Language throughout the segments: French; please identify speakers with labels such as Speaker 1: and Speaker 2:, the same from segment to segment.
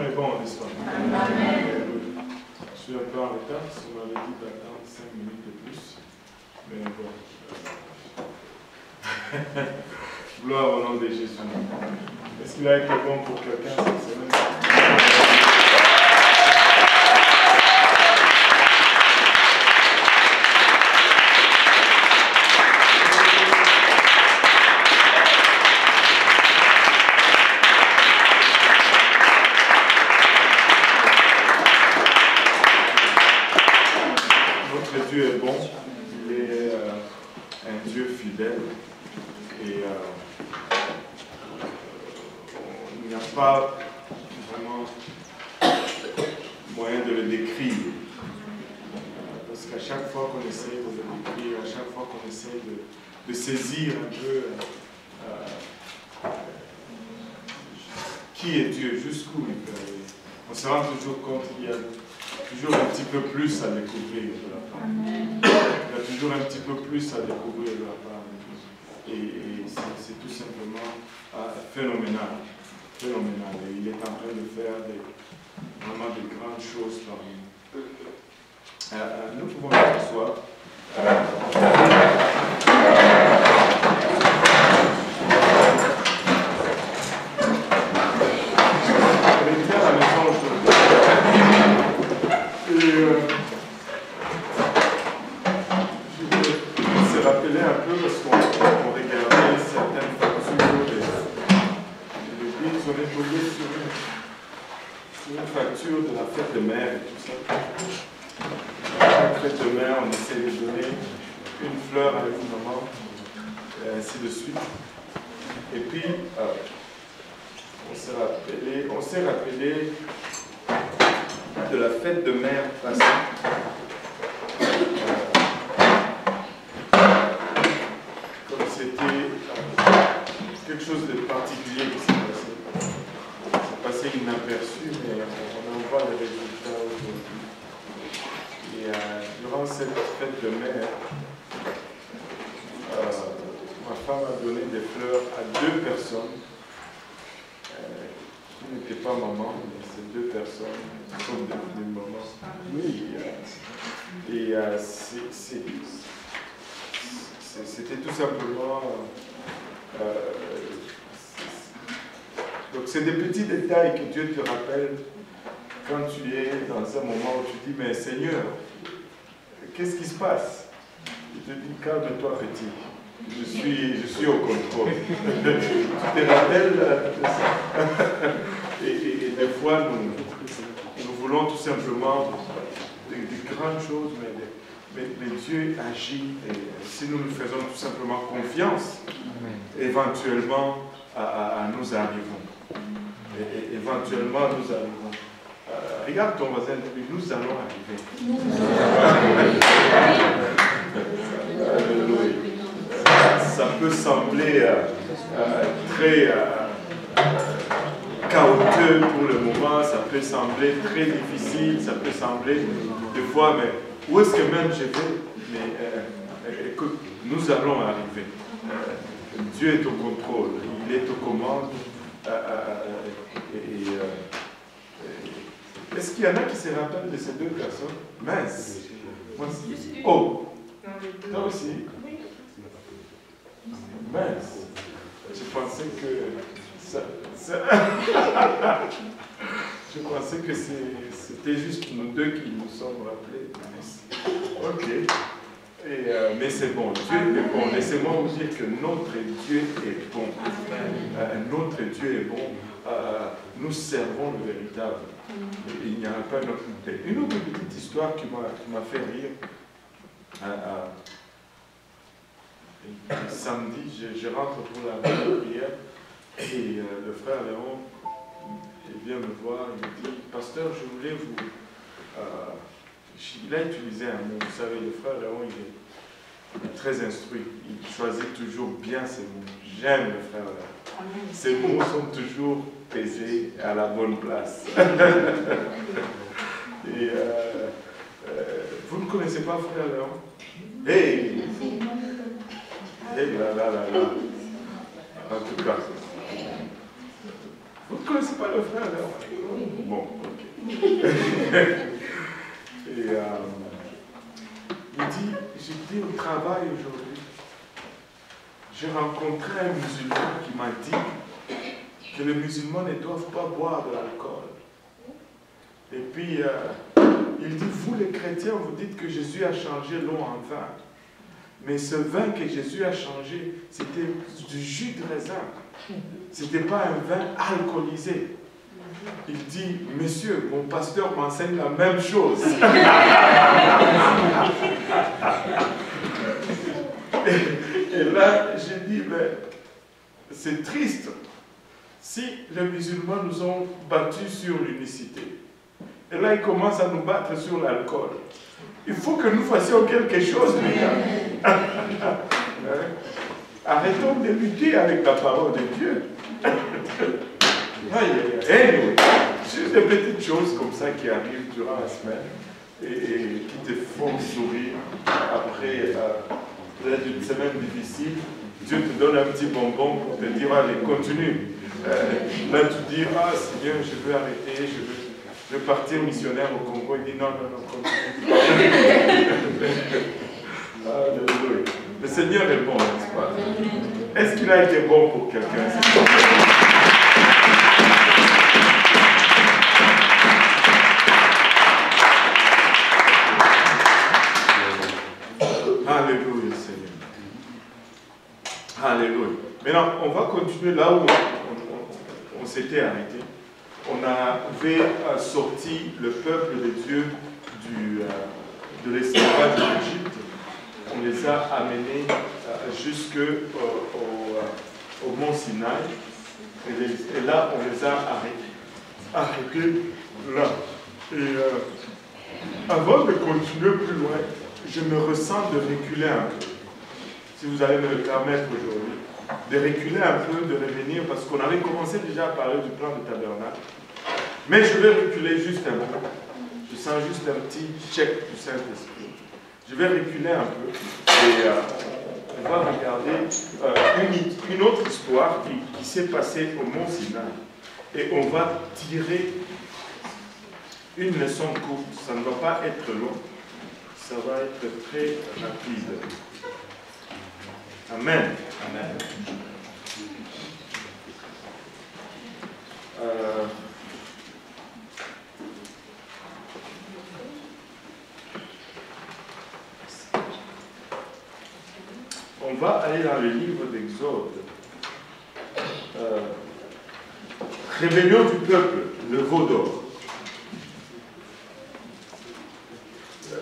Speaker 1: Seigneur est bon, n'est-ce pas? Amen. Je suis un peu en retard, parce qu'on m'avait dit d'attendre 5 minutes de plus. Mais bon. Gloire au nom de Jésus. Est-ce qu'il a été bon pour quelqu'un cette semaine? Notre Dieu est bon, il est un Dieu fidèle et il n'y a pas vraiment moyen de le décrire. Parce qu'à chaque fois qu'on essaie de le décrire, à chaque fois qu'on essaie de saisir un peu qui est Dieu, jusqu'où il peut aller, on se rend toujours compte qu'il y a toujours un petit peu plus à découvrir de la part. Il y a toujours un petit peu plus à découvrir de la part. Et c'est tout simplement phénoménal. Phénoménal. Et il est en train de faire vraiment de grandes choses parmi nous. Nous pouvons nous asseoir. De la fête de mer et tout ça. À chaque fête de mer, on essaie de donner une fleur à une maman, et ainsi de suite. Et puis, on s'est rappelé de la fête de mer passée. Comme c'était quelque chose de particulier qui s'est passé. C'est passé inaperçu, mais on voit les résultats aujourd'hui. Et durant cette fête de mer, ma femme a donné des fleurs à 2 personnes qui n'étaient pas maman, mais ces 2 personnes sont devenues mamans. Oui, et c'était tout simplement... donc c'est des petits détails que Dieu te rappelle quand tu es dans un moment où tu dis, mais Seigneur, qu'est-ce qui se passe? Il te dit, calme-toi petit, je suis au contrôle. Tu te rappelles de ça? Et des fois, nous voulons tout simplement de grandes choses, mais Dieu agit, et si nous nous faisons tout simplement confiance, éventuellement, nous arrivons. Et éventuellement, nous arrivons. Regarde ton voisin, nous allons arriver. Ça peut sembler très chaotique pour le moment, ça peut sembler très difficile, ça peut sembler des fois, mais où est-ce que même je vais? Mais écoute, nous allons arriver. Dieu est au contrôle, il est aux commandes. Est-ce qu'il y en a qui se rappellent de ces 2 personnes? Mince. Moi aussi. Oh. Toi aussi? Mince. Je pensais que je pensais que c'était juste nous 2 qui nous sommes rappelés. Ok. Mais c'est bon, Dieu est bon. Laissez-moi vous dire que notre Dieu est bon. Notre Dieu est bon. Nous servons le véritable. Il n'y a pas une autre. Une autre petite histoire qui m'a fait rire. Samedi, je rentre pour la prière et le frère Léon il vient me voir, il me dit, pasteur, je voulais vous... il a utilisé un mot, vous savez, le frère Léon, il est très instruit, il choisit toujours bien ses mots. J'aime le frère Léon. Ses mots sont toujours pesés à la bonne place. Et vous ne connaissez pas frère Léon? Hey! Hey là là là là! En tout cas, Vous ne connaissez pas le frère, là? Bon, ok. Et il dit, j'étais au travail aujourd'hui. J'ai rencontré un musulman qui m'a dit que les musulmans ne doivent pas boire de l'alcool. Et puis, il dit, vous les chrétiens, vous dites que Jésus a changé l'eau en vin. Mais ce vin que Jésus a changé, c'était du jus de raisin. Ce n'était pas un vin alcoolisé. Il dit, monsieur, mon pasteur m'enseigne la même chose. Et là, j'ai dit, mais c'est triste. Si les musulmans nous ont battus sur l'unicité, et là, ils commencent à nous battre sur l'alcool, il faut que nous fassions quelque chose, les gars. Arrêtons de lutter avec la parole de Dieu. Anyway, juste des petites choses comme ça qui arrivent durant la semaine et qui te font sourire après peut-être une semaine difficile. Dieu te donne un petit bonbon pour te dire, allez, continue. Là, tu dis, ah Seigneur, je veux arrêter, je veux partir missionnaire au Congo. Il dit, non, continue. Alléluia. Le Seigneur est bon, n'est-ce pas? Est-ce qu'il a été bon pour quelqu'un? Alléluia, Seigneur. Alléluia. Maintenant, on va continuer là où on s'était arrêté. On avait sorti le peuple de Dieu de l'esclavage d'Égypte. On les a amenés jusqu'au mont Sinaï. Et là, on les a arrêtés là. Et avant de continuer plus loin, je me ressens de reculer un peu. Si vous allez me le permettre aujourd'hui, de reculer un peu, de revenir, parce qu'on avait commencé déjà à parler du plan de tabernacle. Mais je vais reculer juste un peu. Je sens juste un petit check du Saint-Esprit. Je vais reculer un peu et on va regarder une autre histoire qui s'est passée au mont Sinaï. Et on va tirer une leçon courte. Ça ne va pas être long. Ça va être très rapide. Amen. Amen. On va aller dans le livre d'Exode. Rébellion du peuple, le veau d'or.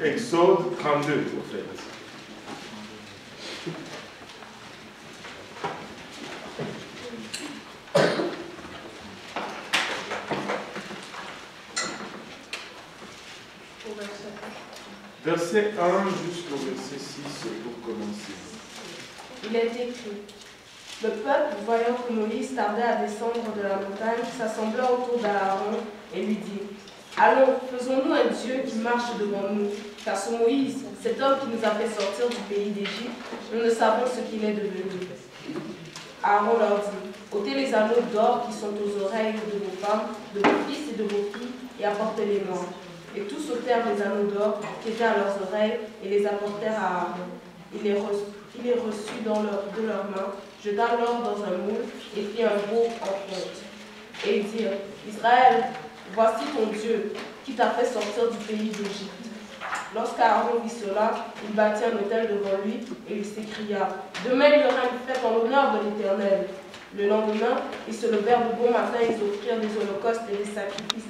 Speaker 1: Exode 32, en fait. Verset 1 jusqu'au verset 6 pour commencer.
Speaker 2: Il est écrit: le peuple, voyant que Moïse tardait à descendre de la montagne, s'assembla autour d'Aaron et lui dit: allons, faisons-nous un Dieu qui marche devant nous, car ce Moïse, cet homme qui nous a fait sortir du pays d'Égypte, nous ne savons ce qu'il est devenu. Aaron leur dit: ôtez les anneaux d'or qui sont aux oreilles de vos femmes, de vos fils et de vos filles, et apportez-les-moi. Et tous ôtèrent les anneaux d'or qui étaient à leurs oreilles et les apportèrent à Aaron. Il les reçut de leurs mains, jeta l'or dans un moule et fit un veau en fonte. Et ils dirent: Israël, voici ton Dieu qui t'a fait sortir du pays d'Égypte. Lorsqu'Aaron vit cela, il bâtit un autel devant lui et il s'écria: demain il y aura une fête en l'honneur de l'Éternel. Le lendemain, ils se levèrent de bon matin et ils offrirent des holocaustes et des sacrifices